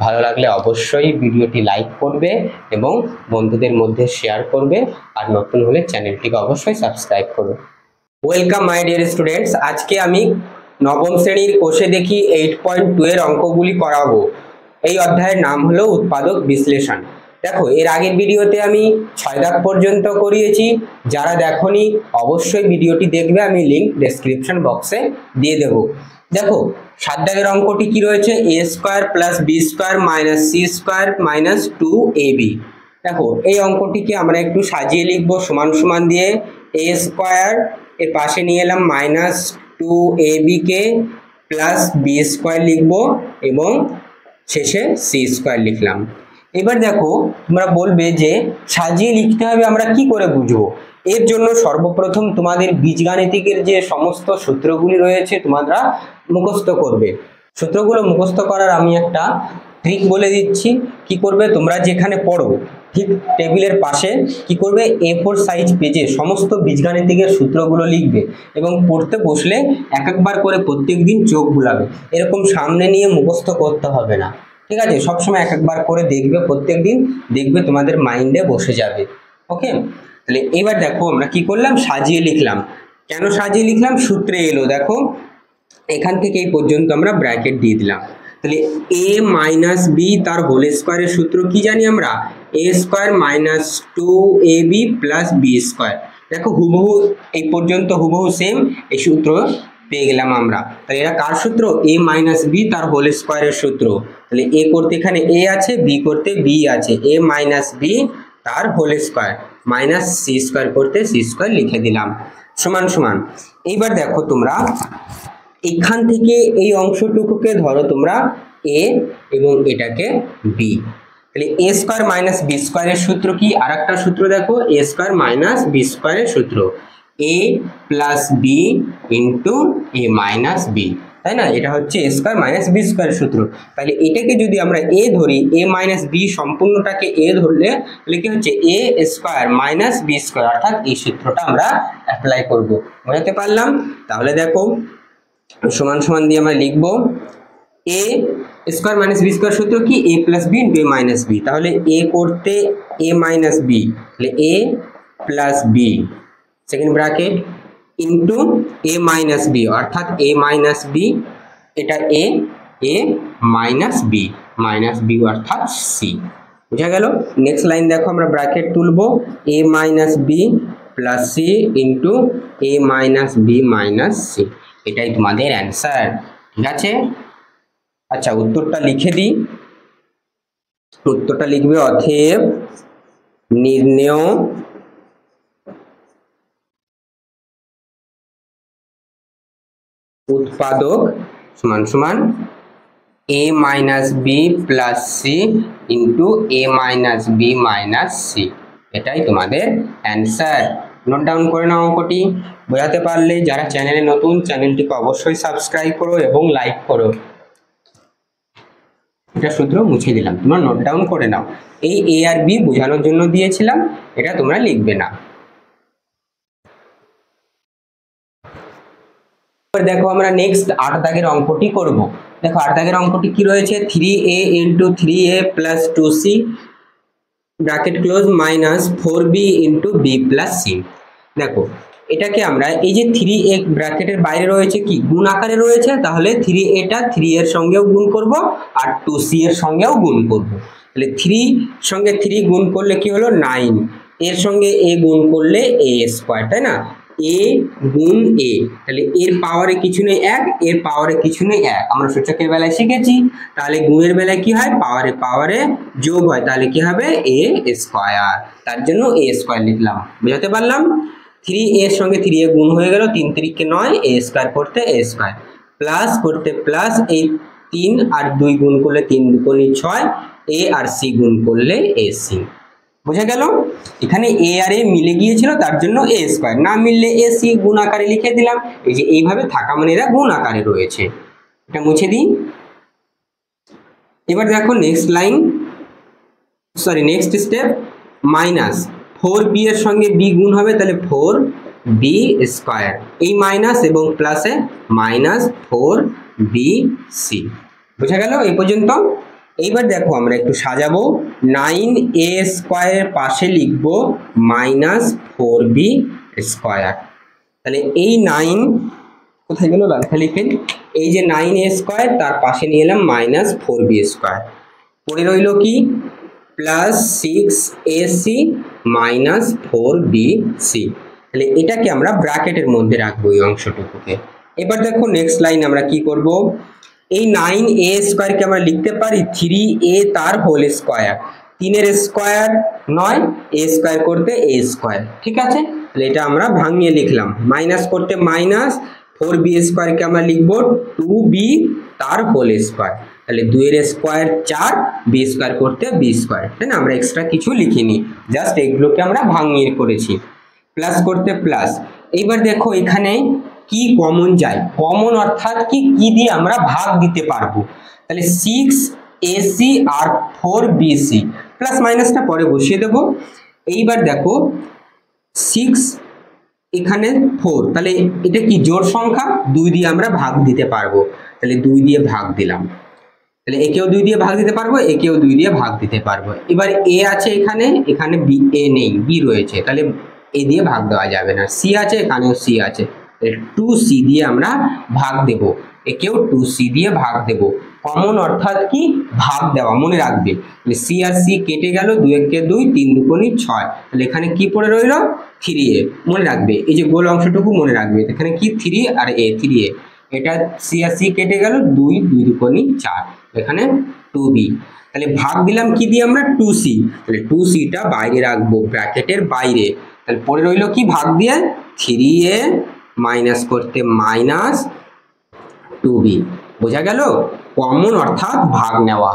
ভালো লাগলে অবশ্যই ভিডিওটি লাইক করবে এবং বন্ধুদের মধ্যে শেয়ার করবে, আর নতুন হলে চ্যানেলটিকে অবশ্যই সাবস্ক্রাইব করবে। ওয়েলকাম মাই ডিয়ার স্টুডেন্টস, আজকে আমি নবম শ্রেণীর কোষে দেখি 8.2 এর অঙ্কগুলি করাবো। এই অধ্যায়ের নাম হলো উৎপাদক বিশ্লেষণ। দেখো, এর আগের ভিডিওতে আমি 6 দাগ পর্যন্ত করিয়েছি। যারা দেখোনি অবশ্যই ভিডিওটি দেখবে, আমি লিংক ডেসক্রিপশন বক্সে দিয়ে দেব। দেখো, 7 দাগের অঙ্কটি কি রয়েছে, a square plus b square minus c square minus 2ab। দেখো, এই অঙ্কটিকে আমরা একটু সাজিয়ে লিখবো সমান সমান দিয়ে। a স্কয়ার এর পাশে নিয়ে এলাম minus 2ab k plus b square লিখবো এবং শেষে c স্কয়ার লিখলাম। এবার দেখো, তোমরা বলবে যে সাজিয়ে লিখতে হবে, আমরা কি করে বুঝবো? এর জন্য সর্বপ্রথম তোমাদের বীজগাণিতিকের যে সমস্ত সূত্রগুলি রয়েছে তোমরা মুখস্থ করবে। সূত্রগুলো মুখস্থ করার আমি একটা ট্রিক বলে দিচ্ছি। কি করবে, তোমরা যেখানে পড়ো ঠিক টেবিলের পাশে কি করবে, A4 সাইজ পেজে সমস্ত বীজগাণিতিকের সূত্রগুলো লিখবে এবং পড়তে বসলে এক একবার করে প্রত্যেকদিন চোখ বুলাবে। এরকম সামনে নিয়ে মুখস্থ করতে হবে না, ঠিক আছে? সবসময় এক একবার করে দেখবে, প্রত্যেকদিন দেখবে তোমাদের মাইন্ডে বসে যাবে। ওকে, তাহলে এবার দেখো আমরা কি করলাম, সাজিয়ে লিখলাম। কেন সাজিয়ে লিখলাম? সূত্রে এলো। দেখো, এখান থেকে এই পর্যন্ত আমরা ব্র্যাকেট দিয়ে দিলাম। তাহলে a মাইনাস বি তার হোল স্কয়ারের সূত্র কি জানি আমরা, a square minus 2ab plus b square. দেখো, হুবহু এই পর্যন্ত হুবহু সেম এই সূত্র পেয়ে গেলাম আমরা। তাহলে এটা কার সূত্র? a মাইনাস বি তার হোল স্কয়ারের সূত্র। তাহলে a করতে এখানে a আছে, b করতে b আছে, a মাইনাস বি তার whole square minus c square করতে c স্কয়ার লিখে দিলাম সমান সমান। এইবার দেখো, তোমরা এখান থেকে এই অংশটুকুকে ধরো তোমরা a এবং এটাকে b। তাহলে a স্কয়ার মাইনাস b স্কয়ারের সূত্র কি? আর একটা সূত্র দেখো, a স্কয়ার মাইনাস b স্কয়ারের সূত্র a plus b into a minus b, তাই না? এটা হচ্ছে a স্কয়ার মাইনাস b স্কয়ারের সূত্র। তাহলে এটাকে যদি আমরা a ধরি, a মাইনাস b সম্পূর্ণটাকে a ধরলে তাহলে কি হচ্ছে, a square minus b square, অর্থাৎ এই সূত্রটা আমরা অ্যাপ্লাই করব। বুঝতে পারলাম? তাহলে দেখো, সমান সমান দিয়ে আমরা লিখব a square minus b square সূত্র কি, a plus b into a minus b। তাহলে a করতে a মাইনাস b, তাহলে a plus b second bracket into a minus b, অর্থাৎ a মাইনাস b, এটা a মাইনাস b অর্থাৎ c। বুঝা গেল? নেক্সট লাইন দেখো, আমরা ব্র্যাকেট তুলবো a minus b plus c into a minus b minus c। এটাই তোমাদের অ্যান্সার, ঠিক আছে? আচ্ছা, উত্তরটা লিখে দিই। উত্তরটা লিখবে, অতএব নির্ণেয় উৎপাদক সমান সমান a minus b plus c into a minus b minus c. এটাই তোমাদের অ্যান্সার। নোট ডাউন করে নাও অঙ্কটি। বোঝাতে পারলে যারা চ্যানেলে নতুন, চ্যানেলটিকে অবশ্যই সাবস্ক্রাইব করো এবং লাইক করো। এটা সূত্র মুছে দিলাম, তোমরা নোট ডাউন করে নাও। এই a আর b বোঝানোর জন্য দিয়েছিলাম, এটা তোমরা লিখবে না। দেখো, আমরা নেক্সট 8 দাগের অঙ্কটি করব। দেখো, 8 দাগের অঙ্কটি কি রয়েছে, 3a into 3a plus 2c bracket close minus 4b into b plus c। দেখো, এটাকে আমরা এই যে 3a ব্র্যাকেটের বাইরে রয়েছে কি, গুণ আকারে রয়েছে, তাহলে 3a টা 3 এর সঙ্গেও গুণ করব আর 2c এর সঙ্গেও গুণ করব। তাহলে 3 সঙ্গে 3 গুণ করলে কি হলো, 9, এর সঙ্গে a গুণ করলে a স্কয়ার, তাই না? a গুণ a, তাহলে এর পাওয়ারে কিছু নেই 1, এর পাওয়ারে কিছু নেই 1, আমরা সূচকের বেলায় শিখেছি। তাহলে গুণের বেলায় কি হয়, পাওয়ারে পাওয়ারে যোগ হয়, তাহলে কি হবে, a স্কয়ার। তার জন্য a স্কয়ার লিখলাম। বুঝাতে পারলাম? 3 এর সঙ্গে 3 এ গুণ হয়ে গেল, 3 3 কে 9, a স্কয়ার করতে a স্কয়ার, প্লাস করতে প্লাস, এই 3 আর 2 গুণ করলে 3 দুগুণে 6, a আর c গুণ করলে ac। বুঝা গেল? এখানে a আর a মিলে গিয়েছিল, তার জন্য a স্কয়ার, না মিললে ac গুণ আকারে লিখে দিলাম। এই যে এইভাবে থাকা মানে এরা গুণ আকারে রয়েছে। এটা মুছে দিই। এবার দেখো next line, sorry next step, minus 4b এর সঙ্গে b গুণ হবে, তাহলে 4b স্কয়ার, এই মাইনাস এবং প্লাসে মাইনাস 4bc। বুঝা গেল এই পর্যন্ত? এইবার দেখো আমরা একটু সাজাবো, 9a স্কয়ারের পাশে লিখবো -4b স্কয়ার। তাহলে এই 9 কোথায় গেল লেখা লিখেন, এই যে 9a স্কয়ার তার পাশে নিয়ে এলাম -4b স্কয়ার, পড়ে রইল কি +6ac -4bc। তাহলে এটাকে আমরা ব্র্যাকেটের মধ্যে রাখবো এই অংশটুকুকে। এবার দেখো নেক্সট লাইন আমরা কি করব, এই 9a স্কয়ার কে আমরা লিখতে পারি 3a তার হোল স্কয়ার, 3 এর স্কয়ার 9, a স্কয়ার করতে a স্কয়ার, ঠিক আছে। তাহলে এটা আমরা ভাঙিয়ে লিখলাম, মাইনাস করতে -4b স্কয়ার কে আমরা লিখব 2b তার হোল স্কয়ার, তাহলে 2 এর স্কয়ার 4, b স্কয়ার করতে b স্কয়ার, তাই না। আমরা এক্সট্রা কিছু লিখিনি, জাস্ট এগুলোকে আমরা ভাঙিয়ে করেছি, প্লাস করতে প্লাস। এইবার দেখো এখানে কি কমন যায়, কমন অর্থাৎ কি কি দিয়ে আমরা ভাগ দিতে পারবো, তাহলে 6ac আর 4bc, প্লাস মাইনাসটা পরে বসিয়ে দেব। এইবার দেখো 6 এখানে 4, তাহলে এটা কি জোড় সংখ্যা, 2 দিয়ে আমরা ভাগ দিতে পারবো, তাহলে 2 দিয়ে ভাগ দিলাম, তাহলে একেও 2 দিয়ে ভাগ দিতে পারবো, একেও 2 দিয়ে ভাগ দিতে পারবো। এবার a আছে এখানে, এখানে b, a নেই, b রয়েছে, তাহলে a দিয়ে ভাগ দেওয়া যাবে না, c আছে এখানেও c আছে, 2c দিয়ে আমরা ভাগ দেব, একেও 2c দিয়ে ভাগ দেব। কমন অর্থাৎ কি ভাগ দেওয়া, মনে রাখবে, c আর c কেটে গেল, 2 একে 2, 3 দুগুণে 6, তাহলে এখানে কি পড়ে রইল 3a, মনে রাখবে এই যে গোল অংশটুকু মনে রাখবে, এখানে কি 3 আর a, 3a, এটা c আর c কেটে গেল, 2 2 দুগুণে 4, এখানে 2b। তাহলে ভাগ দিলাম কি দিয়ে আমরা 2c, তাহলে 2c টা বাইরে রাখবো ব্র্যাকেটের বাইরে, তাহলে পড়ে রইল কি ভাগ দিয়ে 3a মাইনাস করতে -2b। বোঝা গেল, কমন অর্থাৎ ভাগ নেওয়া,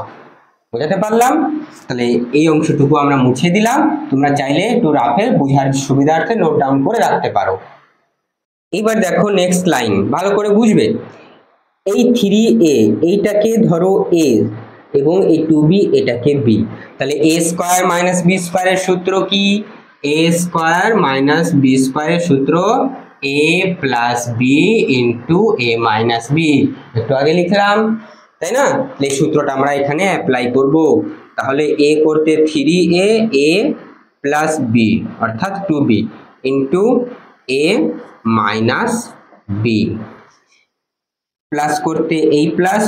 বোঝাতে পারলাম। তাহলে এই অংশটুকু আমরা মুছে দিলাম, তোমরা চাইলে একটু রাফে বোঝার সুবিধার্থে নোট ডাউন করে রাখতে পারো। এবার দেখো নেক্সট লাইন ভালো করে বুঝবে, এই 3a এইটাকে ধরো a এবং এই 2b এটাকে b, তাহলে a স্কয়ার মাইনাস b স্কয়ারের সূত্র কি, a স্কয়ার মাইনাস b স্কয়ারের সূত্র a plus b into a minus b, একটু আগে লিখলাম তাই না। এই সূত্রটা আমরা এখানে অ্যাপ্লাই করব, তাহলে a করতে 3a, a প্লাস b অর্থাৎ 2b into a minus b, plus করতে এই প্লাস,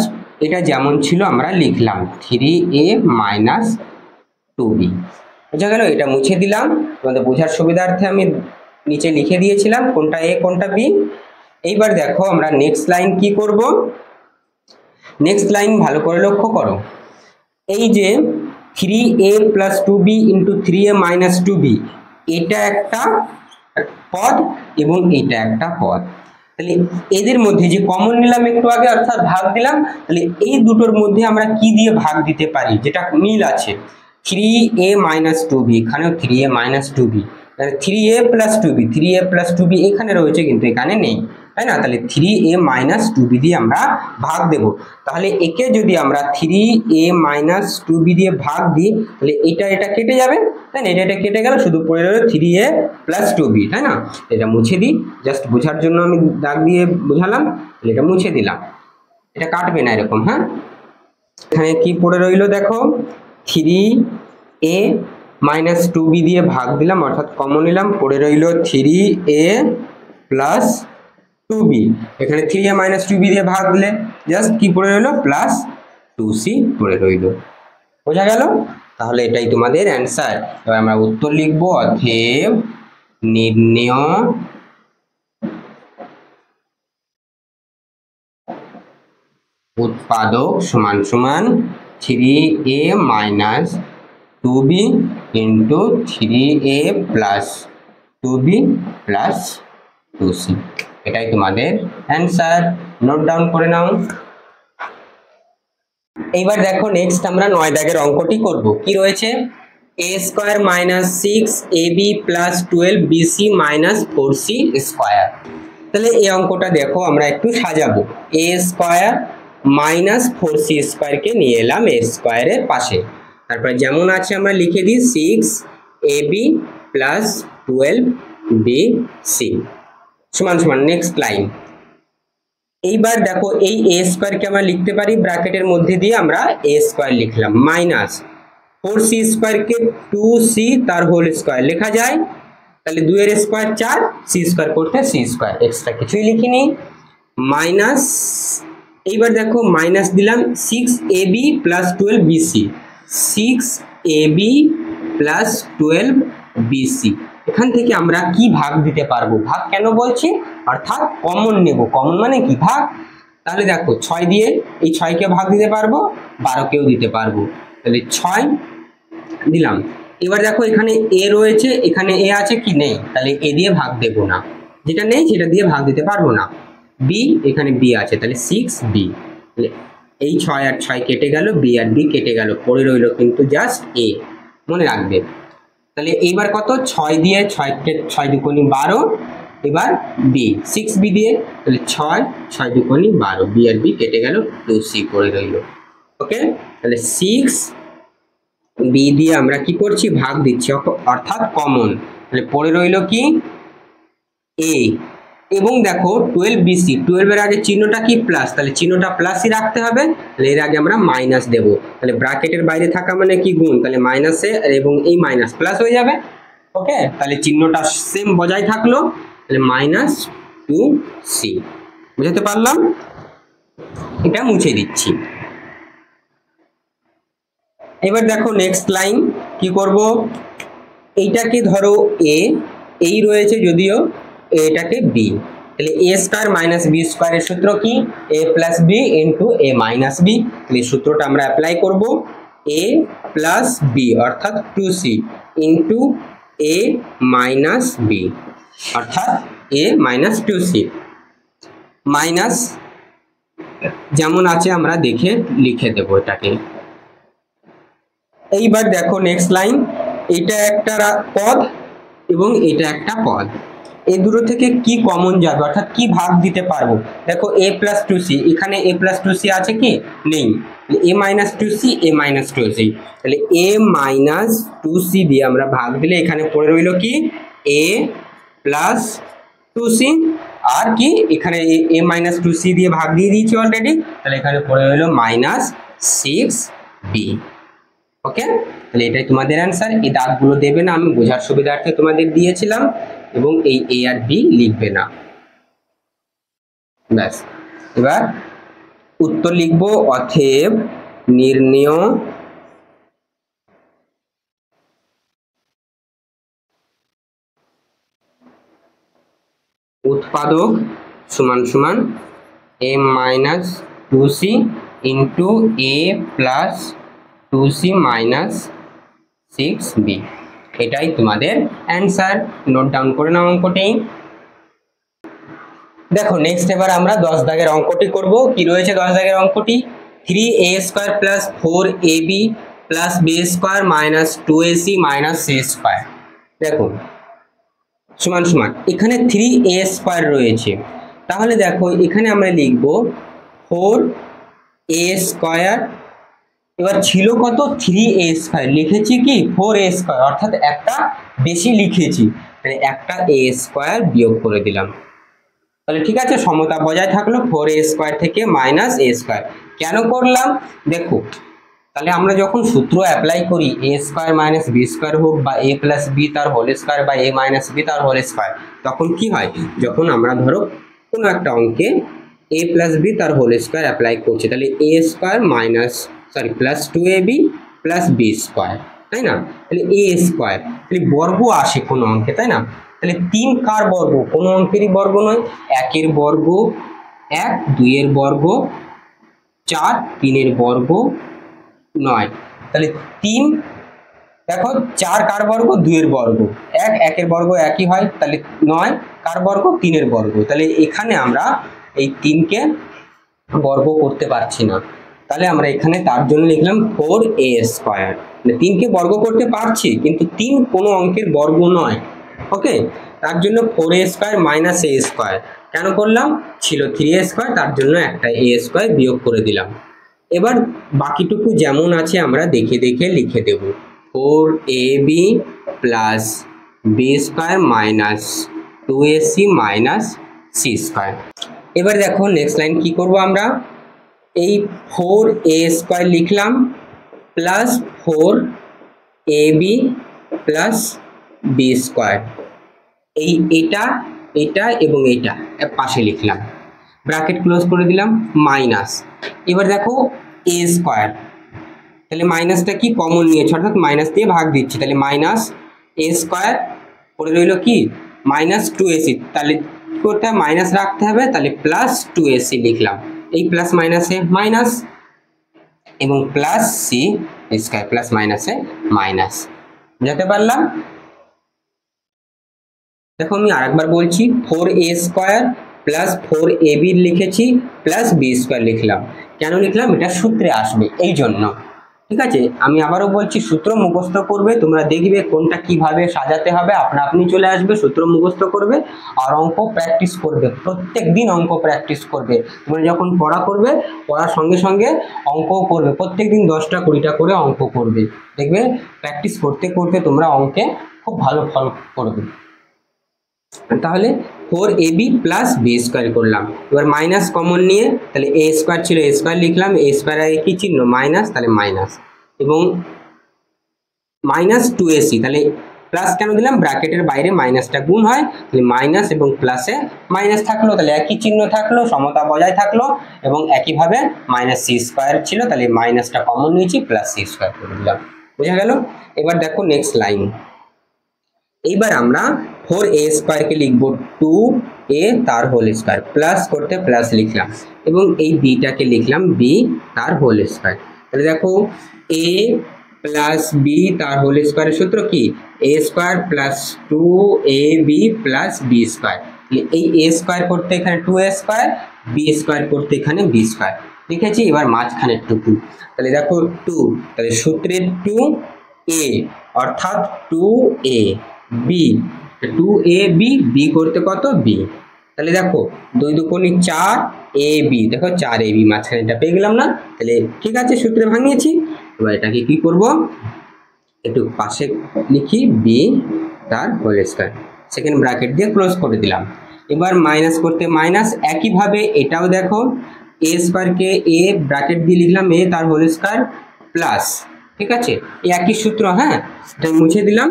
এটা যেমন ছিল আমরা লিখলাম 3a মাইনাস 2b। বুঝা গেল, এটা মুছে দিলাম, তোমাদের বোঝার সুবিধার্থে আমি নিচে লিখে দিয়েছিলাম কোনটা a কোনটা b। এইবার দেখো আমরা নেক্সট লাইন কি করব, নেক্সট লাইন ভালো করে লক্ষ্য করো, এই যে 3a plus 2b into 3a minus 2b, এটা একটা পদ এবং এটা একটা পদ, তাহলে এদের মধ্যে যে কমন নিলাম একটু আগে অর্থাৎ ভাগ দিলাম, তাহলে এই দুটোর মধ্যে আমরা কি দিয়ে ভাগ দিতে পারি যেটা মিল আছে, 3a মাইনাস 2b, এখানেও 3a মাইনাস 2b, তাহলে 3a plus 2b, 3a plus 2b এখানে রয়েছে কিন্তু এখানে নেই, তাই না। তাহলে 3a মাইনাস 2b দিয়ে আমরা ভাগ দেব, তাহলে একে যদি আমরা 3a মাইনাস 2b দিয়ে ভাগ দিই, তাহলে এটা কেটে যাবে, তাই না, এটা কেটে গেল, শুধু পড়ে রইল 3a প্লাস 2b, তাই না। এটা মুছে দিই, জাস্ট বোঝার জন্য আমি দাগ দিয়ে বোঝালাম, তাহলে এটা মুছে দিলাম, এটা কাটবে না এরকম। হ্যাঁ, এখানে কি পড়ে রইল দেখো, 3a মাইনাস 2b দিয়ে ভাগ দিলাম অর্থাৎ কমন নিলাম, পড়ে রইল 3a প্লাস 2b, এখানে 3a মাইনাস 2b দিয়ে ভাগ দিলে জাস্ট কি পড়ে রইল প্লাস 2c পড়ে রইল। বোঝা গেল, তাহলে এটাই তোমাদের অ্যান্সার। এবার আমরা উত্তর লিখব, অতএব নির্ণেয় উৎপাদক সমান সমান 3a minus 2b into 3a plus 2b plus 2c, এটাই তোমাদের অ্যান্সার। নোট ডাউন করে নাও। এইবার দেখো নেক্সট আমরা 9 দাগের অঙ্কটি করব। কি রয়েছে, a square minus 6ab plus 12bc minus 4c square. তাহলে এই অঙ্কটা দেখো আমরা একটু সাজাবো, a স্কয়ার মাইনাস 4c স্কয়ারকে নিয়ে এলাম a স্কয়ারের পাশে, তারপর যেমন আছে আমরা লিখে দিই 6ab প্লাস 12bc সমান সমান নেক্সট লাইন এইবার দেখো এই a স্কয়ারকে আমরা লিখতে পারি ব্র্যাকেটের মধ্যে দিয়ে আমরা a স্কয়ার লিখলাম মাইনাস 4c স্কয়ারকে 2c তার হোল স্কয়ার লেখা যায়, তাহলে 2 এর স্কয়ার 4, c স্কয়ার করতে c স্কয়ার, এক্সট্রা কিছুই লিখিনি। মাইনাস এইবার দেখো মাইনাস দিলাম 6ab plus 12bc, 6ab plus 12bc। এখান থেকে আমরা কি ভাগ দিতে পারবো, ভাগ কেন বলছি, অর্থাৎ কমন নেব। কমন মানে কি, ভাগ। তাহলে দেখো 6 দিয়ে এই 6 কে ভাগ দিতে পারবো, 12 কেও দিতে পারবো, তাহলে 6 দিলাম। এবার দেখো এখানে a রয়েছে, এখানে a আছে কি নেই, তাহলে a দিয়ে ভাগ দেব না, যেটা নেই সেটা দিয়ে ভাগ দিতে পারবো না। b, এখানে b আছে, তাহলে 6b, তাহলে এই 6 আর 6 কেটে গেল, b আর b কেটে গেল, পড়ে রইল কিন্তু জাস্ট a, মনে রাখবে। তাহলে এইবার কত, 6 দিয়ে 6 দুগুণে 12, এবার b 6b দিয়ে, তাহলে 6 দুগুণে 12, b আর b কেটে গেল, 2c পড়ে রইল। ওকে, তাহলে 6b দিয়ে আমরা কি করছি, ভাগ দিচ্ছি, অর্থাৎ কমন, তাহলে পড়ে রইল কি a। এবং দেখো 12bc, 12 এর আগে চিহ্নটা কি প্লাস, তাহলে চিহ্নটা প্লাসই রাখতে হবে, তাহলে এর আগে আমরা মাইনাস দেব, তাহলে ব্র্যাকেটের বাইরে থাকা মানে কি গুণ, তাহলে মাইনাসে এবং এই মাইনাস প্লাস হয়ে যাবে। ওকে, তাহলে চিহ্নটা সেম বজায় থাকলো, তাহলে মাইনাস 2c, বুঝতে পারলাম। এটা মুছে দিচ্ছি। এবার দেখো নেক্সট লাইন কি করব, এইটাকে ধরো a, এই রয়েছে যদিও, এটাকে b, তাহলে a স্কয়ার মাইনাস b স্কয়ারের সূত্র কি, a plus b into a minus b, তাহলে সূত্রটা আমরা অ্যাপ্লাই করব, a প্লাস b অর্থাৎ 2c into a minus b অর্থাৎ a মাইনাস 2c, মাইনাস যেমন আছে আমরা দেখে লিখে দেব এটাকে। এইবার দেখো নেক্সট লাইন, এটা একটা পদ এবং এটা একটা পদ, এই দুটো থেকে কি কমন যাবে, অর্থাৎ কি ভাগ দিতে পারবো। দেখো a প্লাস 2c, এখানে a প্লাস 2c আছে কি নেই, a minus 2c, a minus 2c, তাহলে a মাইনাস 2c দিয়ে আমরা ভাগ দিলে এখানে পড়ে রইল কি a প্লাস 2c, আর কি এখানে a মাইনাস 2c দিয়ে ভাগ দিয়ে দিয়েছি অলরেডি, তাহলে এখানে পড়ে রইল মাইনাস 6b। ওকে, তাহলে এটাই তোমাদের অ্যান্সার। এই দাগগুলো দেবে না, আমি বোঝার সুবিধার্থে তোমাদের দিয়েছিলাম, এবং এই a আর b লিখবে না, ব্যাস। এবার উত্তর লিখবো, অতএব নির্ণেয় উৎপাদক সমান সমান a minus 2c into a plus 2c minus 6b, এটাই তোমাদের অ্যান্সার। নোট ডাউন করে নাও অঙ্কটি। দেখো নেক্সট এবার আমরা 10 দাগের অঙ্কটি করব। কি রয়েছে 10 দাগের অঙ্কটি, 3a square plus 4ab plus b square minus 2ac minus c square. দেখো সমান সমান এখানে 3a স্কয়ার রয়েছে, তাহলে দেখো এখানে আমরা লিখব 4a স্কয়ার, এবার ছিল কত 3a স্কয়ার, লিখেছি কি 4a স্কয়ার, অর্থাৎ একটা বেশি লিখেছি, তাহলে একটা a স্কয়ার বিয়োগ করে দিলাম, তাহলে ঠিক আছে, সমতা বজায় থাকলো। 4a স্কয়ার থেকে মাইনাস a স্কয়ার কেন করলাম, দেখো তাহলে আমরা যখন সূত্র অ্যাপ্লাই করি a square minus b square হোক বা a প্লাস b তার হোল স্কয়ার বা a মাইনাস b তার হোল স্কয়ার, তখন কি হয়, যখন আমরা ধরো কোনো একটা অঙ্কে a প্লাস b তার হোল স্কয়ার অ্যাপ্লাই করছি, তাহলে a square minus plus 2ab plus b square, তাই না, তাহলে a স্কয়ার, তাহলে বর্গ আসে কোনো অঙ্কে, তাই না, তাহলে 3 কার বর্গ, কোনো অঙ্কেরই বর্গ নয়, 1 এর বর্গ 1, 2 এর বর্গ 4, 3 এর বর্গ 9, তাহলে 3, দেখো 4 কার বর্গ, 2 এর বর্গ, 1 এর বর্গ একই হয়, তাহলে 9 কার বর্গ, 3 এর বর্গ, তাহলে এখানে আমরা এই 3 কে বর্গ করতে পারছি না, তাহলে আমরা এখানে তার জন্য লিখলাম 4a স্কয়ার, মানে 3 কে বর্গ করতে পারছি কিন্তু 3 কোনো অঙ্কের বর্গ নয়। ওকে, তার জন্য 4a square minus a square কেন করলাম, ছিল 3a স্কয়ার, তার জন্য একটা a স্কয়ার বিয়োগ করে দিলাম। এবার বাকিটুকু যেমন আছে আমরা দেখে দেখে লিখে দেব, 4ab plus b square minus 2ac minus c square. এবার দেখো নেক্সট লাইন কি করব আমরা, এই 4a² লিখলাম প্লাস 4ab প্লাস b², এটা এবং এটা পাশে লিখলাম, ব্র্যাকেট ক্লোজ করে দিলাম, মাইনাস। এবার দেখো a², তাহলে মাইনাসটা কি কমন নিয়েছে, অর্থাৎ মাইনাস দিয়ে ভাগ দিচ্ছি, তাহলে মাইনাস a² পড়ে রইল কি মাইনাস 2ac, তাহলে করতে মাইনাস রাখতে হবে, তাহলে প্লাস 2ac লিখলাম, এই প্লাস মাইনাসে মাইনাস এবং প্লাস c² প্লাস মাইনাসে মাইনাস, বুঝাতে পারলাম? দেখো আমি আরেকবার বলছি, 4a² প্লাস 4ab লিখেছি প্লাস b² লিখলাম, কেন লিখলাম, এটা সূত্রে আসবে এই জন্য, ঠিক আছে? আমি আবারও বলছি, সূত্র মুখস্থ করবে, তোমরা দেখবে কোনটা কিভাবে সাজাতে হবে, আপনা আপনি চলে আসবে, সূত্র মুখস্থ করবে আর অঙ্ক প্র্যাকটিস করবে, প্রত্যেক দিন অঙ্ক প্র্যাকটিস করবে। তোমরা যখন পড়া করবে, পড়ার সঙ্গে সঙ্গে অঙ্কও করবে, প্রত্যেক দিন 10টা 20টা করে অঙ্ক করবে, দেখবে প্র্যাকটিস করতে করতে তোমরা অঙ্কে খুব ভালো ফল করবে। তাহলে 4ab প্লাস b² করলাম, এবার মাইনাস কমন নিয়ে, তাহলে a² ছিল a² লিখলাম, a² এর কি চিহ্ন মাইনাস, তাহলে মাইনাস, এবং মাইনাস 2ac, তাহলে প্লাস কেন দিলাম, ব্র্যাকেটের বাইরে মাইনাসটা গুণ হয়, তাহলে মাইনাস এবং প্লাসে মাইনাস থাকলো, তাহলে একই চিহ্ন থাকলো, সমতা বজায় থাকলো, এবং একইভাবে মাইনাস c² ছিল, তাহলে মাইনাসটা কমন নিয়েছি, প্লাস c² করে দিলাম, বোঝা গেল? এবার দেখো নেক্সট লাইন, এইবার আমরা 4a² কে লিখব 2a তার হোল স্কয়ার, প্লাস করতে প্লাস লিখলাম, এবং এই bটাকে লিখলাম b তার হোল স্কয়ার, তাহলে দেখো a প্লাস b তার হোল স্কয়ারের সূত্র কি, a² plus 2ab plus b², এই a² করতে এখানে 2a², b² করতে এখানে b² লিখেছি, এবার মাঝখানে টুকু, তাহলে দেখো 2, তাহলে সূত্রের 2a অর্থাৎ 2a b, 2ab b করতে কত b, তাহলে দেখো 2 দুগুণে 4 ab, দেখো 4ab মাঝখানে এটা পেয়ে গেলাম না, তাহলে ঠিক আছে সূত্রে ভাঙিয়েছি। এবার এটাকে কি করব, একটু পাশে লিখি b তার হোল স্কয়ার, সেকেন্ড ব্র্যাকেট দিয়ে ক্লোজ করে দিলাম, এবার মাইনাস করতে মাইনাস, একইভাবে এটাও দেখো a² কে a ব্র্যাকেট দিয়ে লিখলাম a তার হোল স্কয়ার প্লাস, ঠিক আছে এই একই সূত্র, হ্যাঁ এটা মুছে দিলাম,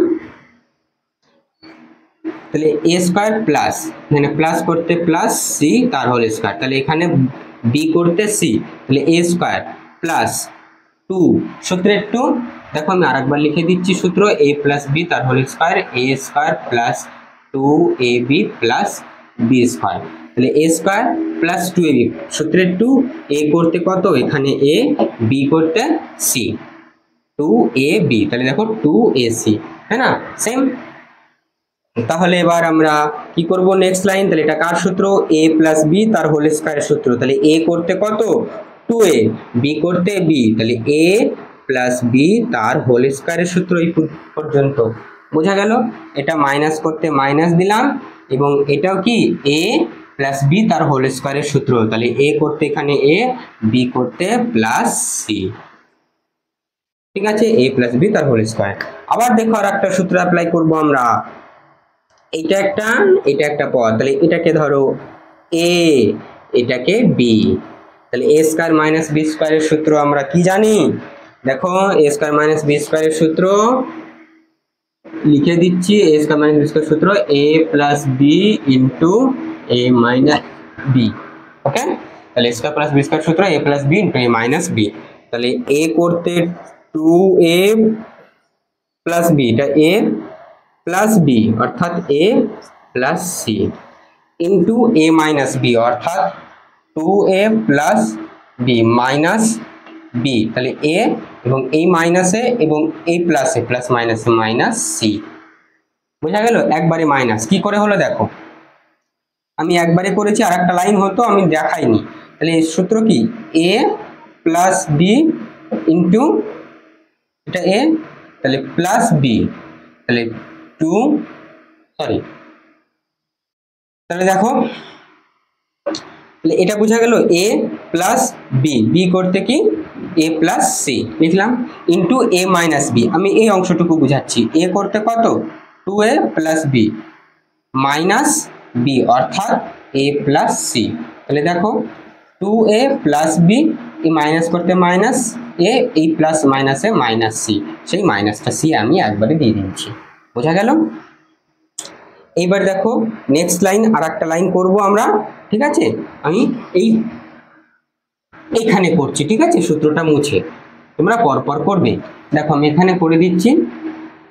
তাহলে a² প্লাস, মানে প্লাস করতে প্লাস c তার হোল স্কয়ার, তাহলে এখানে b করতে c, তাহলে a² প্লাস 2 সূত্রের 2, দেখো আমি আরেকবার লিখে দিচ্ছি সূত্র, a প্লাস b তার whole square, a² plus 2ab plus b², তাহলে a² প্লাস 2ab, সূত্রের 2, a করতে কত এখানে a, b করতে c, 2ab, তাহলে দেখো 2ac, হ্যাঁ না সেম। তাহলে এবার আমরা কি করব নেক্সট লাইন, তাহলে এটা কার সূত্র, a প্লাস b তার হোল স্কয়ারের সূত্র, তাহলে a করতে কত 2a, b করতে b, তাহলে a প্লাস b তার হোল স্কয়ারের সূত্র এই পর্যন্ত, বোঝা গেল? এটা মাইনাস করতে মাইনাস দিলাম, এবং এটাও কি a প্লাস b তার হোল স্কয়ারের সূত্র, তাহলে a করতে এখানে a, b করতে প্লাস c, ঠিক আছে a প্লাস b তার হোল স্কয়ার। আবার দেখো আর একটা সূত্র অ্যাপ্লাই করব আমরা, এটা একটা পদ, তাহলে এটাকে ধরো a, এটাকে b, তাহলে a² মাইনাস b² এর সূত্র আমরা কি জানি, দেখো a² মাইনাস b² এর সূত্র লিখে দিচ্ছি, a² মাইনাস b² সূত্র a plus b into a minus b, ওকে, তাহলে a² প্লাস b² সূত্র a plus b into a minus b, তাহলে a করতে 2a প্লাস b, এটা a প্লাস b অর্থাৎ a plus c into a minus b অর্থাৎ 2a plus b minus b, তাহলে a এবং এই মাইনাসে এবং এই প্লাসে, প্লাস মাইনাসে মাইনাস c, বোঝা গেল? একবারে মাইনাস কি করে হলো দেখো, আমি একবারে করেছি, আর একটা লাইন হতো আমি দেখাইনি, তাহলে এই সূত্র কি a প্লাস b ইন্টু এটা a, তাহলে প্লাস b, তাহলে 2 সরি, তাহলে দেখো তাহলে এটা বোঝা গেল a প্লাস b, b করতে কি a প্লাস c লিখলাম ইন্টু a মাইনাস b, আমি এই অংশটুকু বুঝাচ্ছি, a করতে কত 2a plus b minus b অর্থাৎ a প্লাস c, তাহলে দেখো 2a প্লাস বি, এই মাইনাস করতে মাইনাস এ, এই প্লাস মাইনাসে মাইনাস সি, সেই মাইনাসটা সি আমি একবারে দিয়ে দিচ্ছি। বোঝা গেল? এইবার দেখো নেক্সট লাইন, আর একটা লাইন করব আমরা, ঠিক আছে? আমি এইখানে করছি, ঠিক আছে? সূত্রটা মুছে তোমরা পরপর করবে। দেখো আমি এখানে করে দিচ্ছি।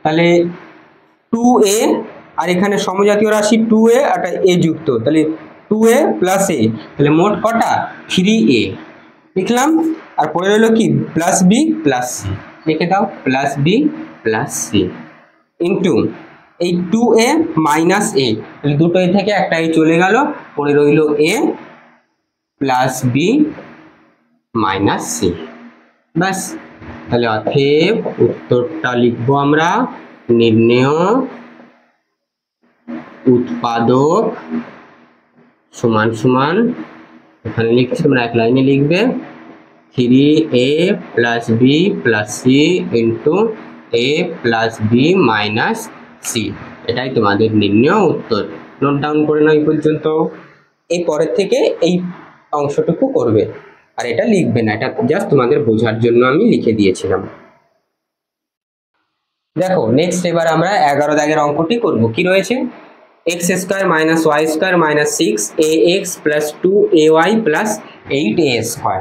তাহলে 2a, আর এখানে সমজাতীয় রাশি 2a আর a যুক্ত, তাহলে 2a প্লাস a, তাহলে মোট কটা? 3a লিখলাম। আর পরে রইল কি? প্লাস বি প্লাস সি, লিখে দাও plus b plus c into এই 2a মাইনাস a, তাহলে দুটো এ থেকে একটা এ চলে গেল, পরে রইল a plus b minus c. ব্যাস, তাহলে অতএব উত্তরটা লিখবো আমরা, নির্ণেয় উৎপাদক সমান সমান, এখানে লিখছি তোমরা এক লাইনে লিখবে 3a plus b plus c into a plus b minus c. এটাই তোমাদের নির্ণেয় উত্তর। নোট ডাউন করে নাও এই পর্যন্ত। এই পরের থেকে এই অংশটুকু করবে, আর এটা লিখবে না, এটা জাস্ট তোমাদের বোঝার জন্য আমি লিখে দিয়েছিলাম। দেখো নেক্সট এবার আমরা 11 দাগের অঙ্কটি করব। কি রয়েছে? x square minus y square minus 6ax plus 2ay plus 8a square.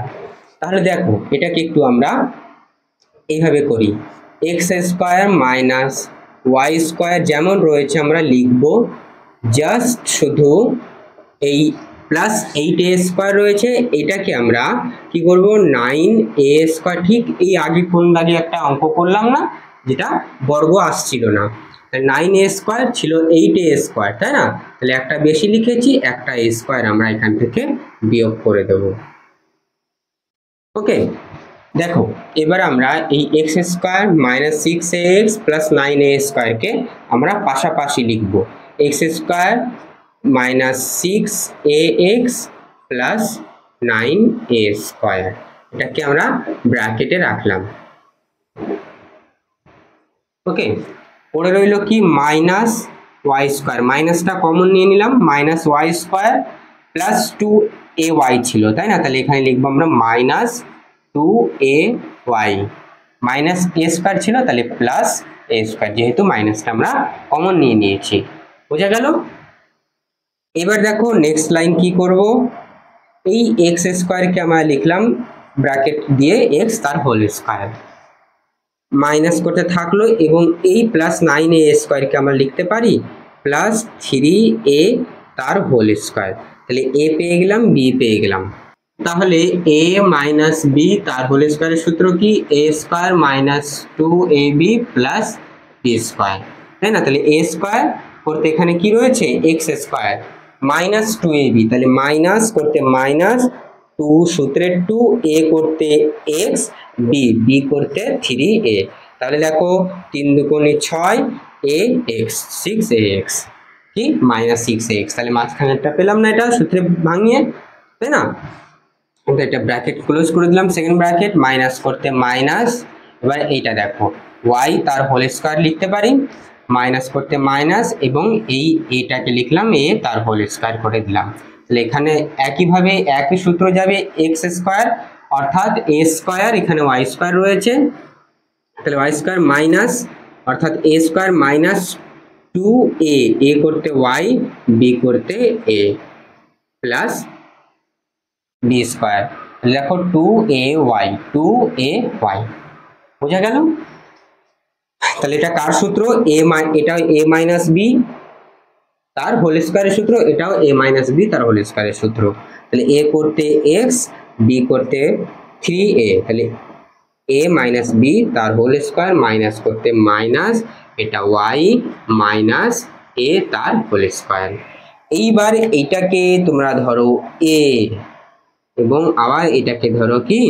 তাহলে দেখো এটাকে একটু আমরা এইভাবে করি, x square minus y square যেমন রয়েছে আমরা লিখব, জাস্ট শুধু এই প্লাস 8a স্কয়ার রয়েছে, এটাকে আমরা কি করব? 9a square. ঠিক এই আগে কোন দাগে একটা অঙ্ক করলাম না, যেটা বর্গ আসছিল না, 9a স্কয়ার ছিল 8a স্কয়ার, তাই না? তাহলে একটা বেশি লিখেছি, একটা a স্কয়ার আমরা এখান থেকে বিয়োগ করে দেব। ওকে, দেখো এবার আমরা এই x square minus 6ax plus 9a স্কয়ারকে আমরা পাশাপাশি লিখব, x square minus 6ax plus 9a square, এটাকে আমরা ব্র্যাকেটে রাখলাম। ওকে, পরে রইল কি? মাইনাস ওয়াই স্কয়ার, মাইনাসটা কমন নিয়ে নিলাম, minus y square plus 2ay ছিল, তাই না? তাহলে এখানে লিখবো আমরা minus 2ay, minus a square ছিল, তাহলে প্লাস a স্কয়ার, যেহেতু মাইনাসটা আমরা কমন নিয়ে নিয়েছি। বোঝা গেল? এবার দেখো নেক্সট লাইন কি করব, এই x স্কয়ারকে আমরা লিখলাম ব্র্যাকেট দিয়ে x তার হোল স্কয়ার, মাইনাস করতে থাকলো, এবং এই প্লাস 9a স্কয়ারকে আমরা লিখতে পারি প্লাস 3a তার হোল স্কয়ার। তাহলে a পেয়ে গেলাম, b পেয়ে গেলাম। তাহলে a মাইনাস b তার হোল স্কয়ারের সূত্র কি? a square minus 2ab plus b square, তাই না? তাহলে a স্কয়ার করতে এখানে কি রয়েছে? x স্কয়ার মাইনাস 2ab, তাহলে মাইনাস করতে মাইনাস 2 সূত্রের 2, a করতে x, b করতে 3a, তাহলে দেখো 3 দুগুণে 6, ax 6ax কি মাইনাস 6ax, তাহলে মাঝখানেরটা পেলাম না, এটা সূত্রে ভাঙিয়ে, তাই না? এটা ব্র্যাকেট ক্লোজ করে দিলাম, সেকেন্ড ব্র্যাকেট, মাইনাস করতে মাইনাস, এবার এইটা দেখো y তার হোল স্কয়ার লিখতে পারি, মাইনাস করতে মাইনাস, এবং এইটাকে লিখলাম a তার হোল স্কয়ার করে দিলাম। তাহলে এখানে একইভাবে একই সূত্র যাবে, x স্কয়ার অর্থাৎ a স্কয়ার, এখানে y স্কয়ার রয়েছে, তাহলে y স্কয়ার মাইনাস অর্থাৎ a square minus 2a, a করতে y, b করতে a প্লাস b স্কয়ার, দেখো 2ay 2ay। বোঝা গেল? তাহলে এটা কার সূত্র? এটা a মাইনাস b তার হোল স্কয়ারের সূত্র, এটাও a মাইনাস b তার হোল স্কয়ারের সূত্র। তাহলে a করতে x, b করতে 3a, তাহলে a মাইনাস b তার হোল স্কয়ার, মাইনাস করতে মাইনাস, এটা y মাইনাস a তার হোল স্কয়ার। এইবার এইটাকে তোমরা ধরো a, এবং আবার এটাকে ধরো কি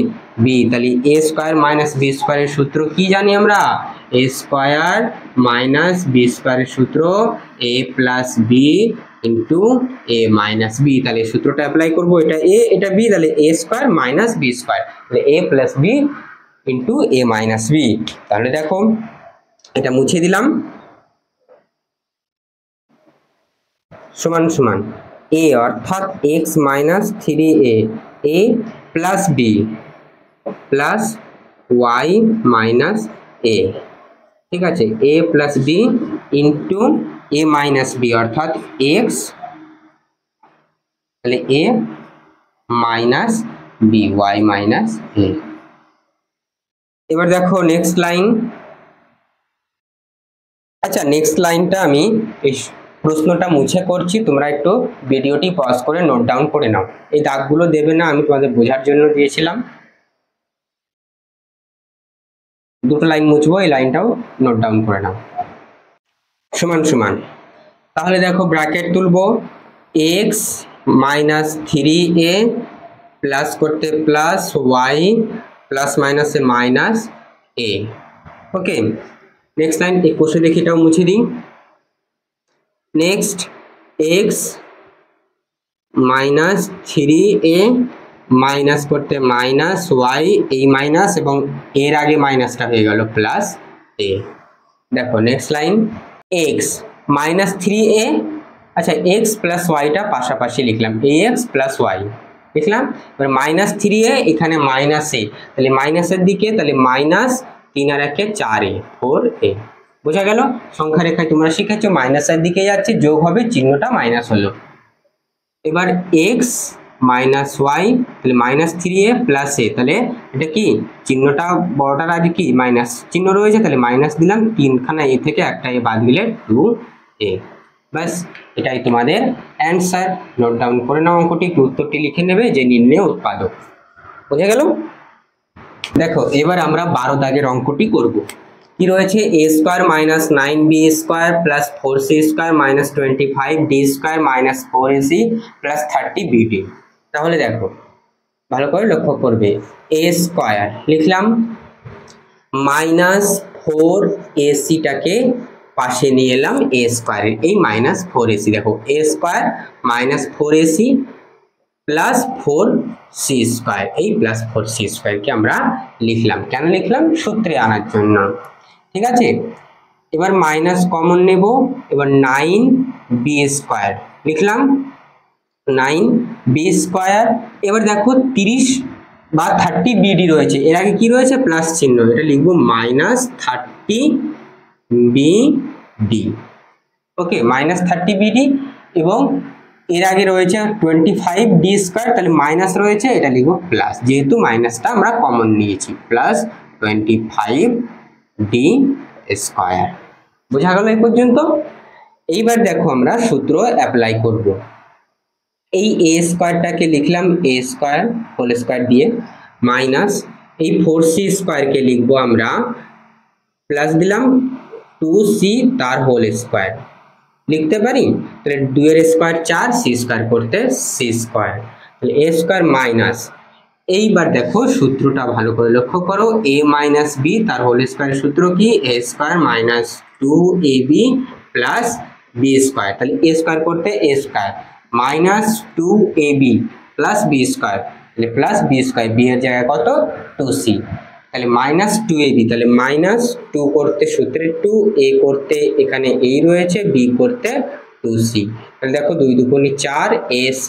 b, তাহলে a স্কয়ার মাইনাস b স্কয়ারের সূত্র কি জানি আমরা? a স্কয়ার মাইনাস b স্কয়ারের সূত্র a plus b into a minus b, তাহলে সূত্রটা অ্যাপ্লাই করবো, এটা a এটা b, তাহলে a square minus b square, তাহলে a plus b into a minus b। তাহলে দেখো এটা মুছে দিলাম, সমান সমান এ অর্থাৎ x minus three a plus b plus y minus a, ঠিক আছে, a plus b into a minus b অর্থাৎ এক্স, তাহলে a minus b y minus a. এবার দেখো নেক্সট লাইন। আচ্ছা, নেক্সট লাইনটা আমি এই প্রশ্নটা মুছে করছি, তোমরা একটু ভিডিওটি পজ করে নোট ডাউন করে নাও। এই দাগগুলো দেবে না, আমি তোমাদের বোঝার জন্য দিয়েছিলাম। দুটো লাইন মুছবো, এই লাইনটাও নোট ডাউন করে নাও। সমান সমান, তাহলে দেখো ব্র্যাকেট তুলবো, x minus three a plus করতে প্লাস ওয়াই প্লাস মাইনাসে minus a. Okay, next line এই কোষে দেখি এটাও মুছে দিই। Next x minus three a minus করতে মাইনাস ওয়াই, এই মাইনাস এবং এর আগে মাইনাসটা হয়ে গেল প্লাস এ। দেখো next line, x minus three a, আচ্ছা এক্স প্লাস ওয়াইটা পাশাপাশি লিখলাম, এ এক্স প্লাস ওয়াই লিখলাম। এবার মাইনাস থ্রি এ, এখানে মাইনাস এ, তাহলে মাইনাসের দিকে, তাহলে মাইনাস তিন আর একে চার এ, ফোর এ। বোঝা গেল? সংখ্যা রেখায় তোমরা শিখেছো মাইনাসের দিকে যাচ্ছে, যোগ হবে, চিহ্নটা মাইনাস হলো। এবার এক্স মাইনাস ওয়াই, তাহলে মাইনাস থ্রি এ প্লাস এ, তাহলে এটা কি চিহ্নটা বড়টার আগে কি মাইনাস চিহ্ন রয়েছে, তাহলে মাইনাস দিলাম, তিনখানা এ থেকে একটা এ বাদ দিলে টু এ। ব্যাস, এটাই তোমাদের অ্যান্সার। নোট ডাউন করে নাও অঙ্কটি, উত্তরটি লিখে নেবে যে নির্ণয় উৎপাদক। বোঝা গেল? দেখো এবার আমরা 12 দাগের অঙ্কটি করব। কি রয়েছে, a square minus nine b square plus four c square minus 25 d square minus 4ac plus 30 b d. তাহলে দেখো ভালো করে লক্ষ্য করবে, এ স্কোয়ার লিখলাম, মাইনাস 4ac-টাকে পাশে নিয়ে এলাম এ স্কোয়ারের, এই মাইনাস 4ac, দেখো a square minus 4ac plus 4c square, এই প্লাস 4c স্কোয়ারকে আমরা লিখলাম। কেন লিখলাম? সূত্রে আনার জন্য। ঠিক আছে, এবার মাইনাস কমন নেব, এবার 9b স্কোয়ার লিখলাম, 9b স্কোয়ার। এবার দেখো 30 বা 30 বিডি রয়েছে, এর আগে কি রয়েছে প্লাস চিহ্ন, এটা লিখবো মাইনাস 30 বিডি। ওকে, মাইনাস 30 বিডি, এবং এর আগে রয়েছে 25 ডি স্কোয়ার, তাহলে মাইনাস রয়েছে, এটা লিখবো প্লাস, যেহেতু মাইনাসটা আমরা কমন নিয়েছি, প্লাস 25 ডি স্কোয়ার। বোঝা গেল এই পর্যন্ত? এইবার দেখো আমরা সূত্র অ্যাপ্লাই করব। এই এ স্কোয়ারটাকে লিখলাম এ স্কোয়ার হোল স্কোয়ার দিয়ে, মাইনাস এই 4c স্কোয়ারকে লিখবো আমরা, প্লাস দিলাম 2c তার হোল স্কোয়ার লিখতে পারি, তাহলে 2 এর স্কোয়ার 4, c স্কোয়ার করতে c স্কোয়ার, তাহলে a স্কোয়ার মাইনাস, এইবার দেখো সূত্রটা ভালো করে লক্ষ্য করো, a মাইনাস বি তার হোল স্কোয়ার সূত্র কি, a square minus 2ab plus b square, তাহলে a স্কোয়ার করতে a square minus 2ab plus b square, তাহলে প্লাস b স্কোয়ার, b এর জায়গায় কত 2c, তাহলে মাইনাস 2ab, তাহলে মাইনাস 2 করতে সূত্রে 2, a করতে এখানে এই রয়েছে, b করতে 2c, তাহলে দেখো 2 দুগুণে 4 ac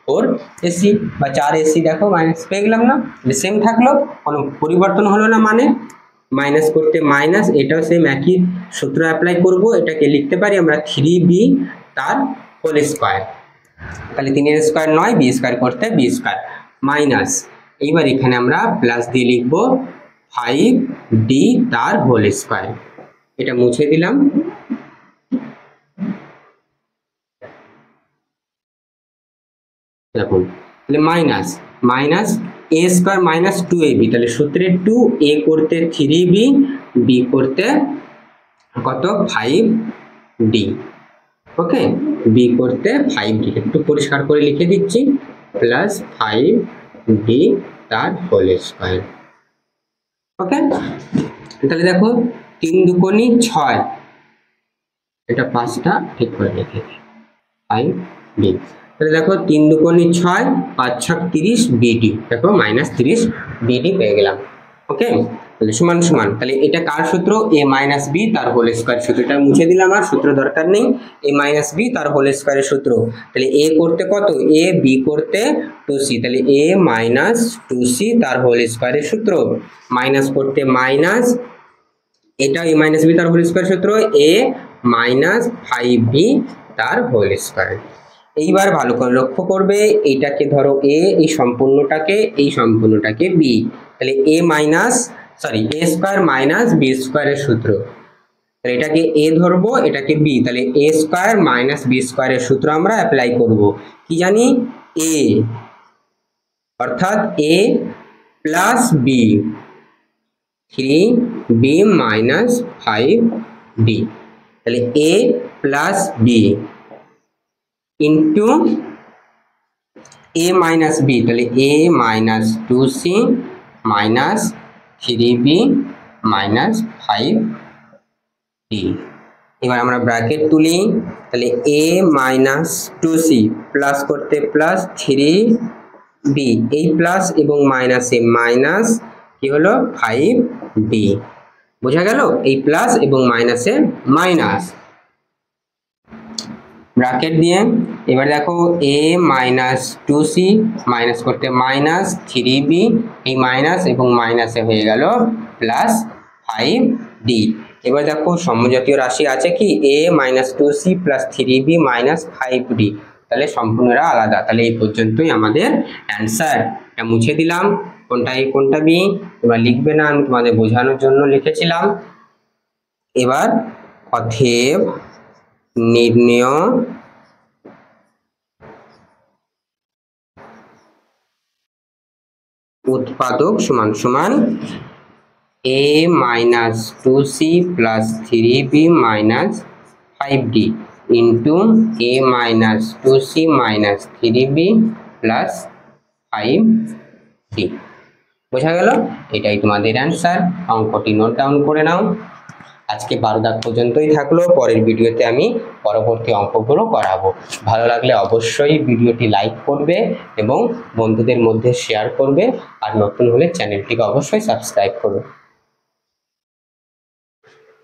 4ac বা 4ac, দেখো মাইনাস পেয়ে গেলাম না, সেম থাকলো, কোনো পরিবর্তন হলো না, মানে মাইনাস করতে মাইনাস, এটাও সেম একই সূত্র অ্যাপ্লাই করব, এটাকে লিখতে পারি আমরা 3b তার হোল স্কোয়ার, তাহলে 3 এর স্কোয়ার 9, b স্কোয়ার করতে b স্কোয়ার মাইনাস, এইবার এখানে আমরা প্লাস দিয়ে লিখবো 5d তার হোল স্কোয়ার, এটা মুছে দিলাম। দেখুন, তাহলে minus minus a square minus 2ab, তাহলে সূত্রে 2, a করতে 3b, b করতে কত 5d। ওকে, b করতে 5d, একটু পরিষ্কার করে লিখে দিচ্ছি, প্লাস 5d তার হোল স্কোয়ার। ওকে, তাহলে দেখো 3 দুগুণে 6, এটা 5টা ঠিক করে লিখে 5d, তাহলে দেখো 3 দুগুণে 6, 5 6 30 বিডি, দেখো মাইনাস 30 বিডি পেয়ে গেলাম। ওকে, তাহলে সমান সমান, তাহলে এটা কার সূত্র? a মাইনাস বি তার হোল স্কয়ার সূত্র। এটা মুছে দিলাম, আর সূত্র দরকার নেই। a মাইনাস বি তার হোল স্কয়ারের সূত্র। তাহলে a করতে কত? a, b করতে 2c, তাহলে a মাইনাস 2c তার হোল স্কয়ারের সূত্র। মাইনাস করতে মাইনাস, এটা a মাইনাস বি তার হোল স্কয়ার সূত্র, a মাইনাস 5b তার হোল স্কয়ার। এইবার ভালো করে লক্ষ্য করবে, এইটাকে ধরো a, এই সম্পূর্ণটাকে b, তাহলে a minus a square minus b স্কয়ারের সূত্র। তাহলে এটাকে a ধরবো, এটাকে b, তাহলে a স্কয়ার মাইনাস b স্কয়ারের সূত্র আমরা অ্যাপ্লাই করব। কি জানি? a অর্থাৎ a plus b, 3b minus 5b, তাহলে a plus b into a minus b, তাহলে a minus 2c minus 3b minus 5d। এবার আমরা ব্র্যাকেট তুলি, তাহলে a মাইনাস 2c প্লাস করতে প্লাস 3b, এই প্লাস এবং মাইনাসে মাইনাস, কি হলো? 5d। বোঝা গেল? এই প্লাস এবং মাইনাসে মাইনাস, ব্র্যাকেট দিয়ে। এবার দেখো a মাইনাস 2c মাইনাস করতে মাইনাস 3b, এই মাইনাস এবং মাইনাসে হয়ে গেল প্লাস 5d। এবার দেখো সমজাতীয় রাশি আছে কি? a minus 2c plus 3b minus 5d, তাহলে সম্পূর্ণরা আলাদা। তাহলে এই পর্যন্তই আমাদের অ্যান্সার। এটা মুছে দিলাম, কোনটা a কোনটা b তোমরা লিখবে না, আমি তোমাদের বোঝানোর জন্য লিখেছিলাম। এবার অতএব নির্ণেয় উৎপাদক সমান সমান a minus 2c plus 3b minus 5d into a minus 2c minus 3b plus 5d। বোঝা গেল? এটাই তোমাদের অ্যান্সার। অঙ্কটি নোট ডাউন করে নাও। আজকে 12 দাগ পর্যন্তই থাকলো, পরের ভিডিওতে আমি পরবর্তী অঙ্কগুলো করাবো। ভালো লাগলে অবশ্যই ভিডিওটি লাইক করবে এবং বন্ধুদের মধ্যে শেয়ার করবে, আর নতুন হলে চ্যানেলটিকে অবশ্যই সাবস্ক্রাইব করবে।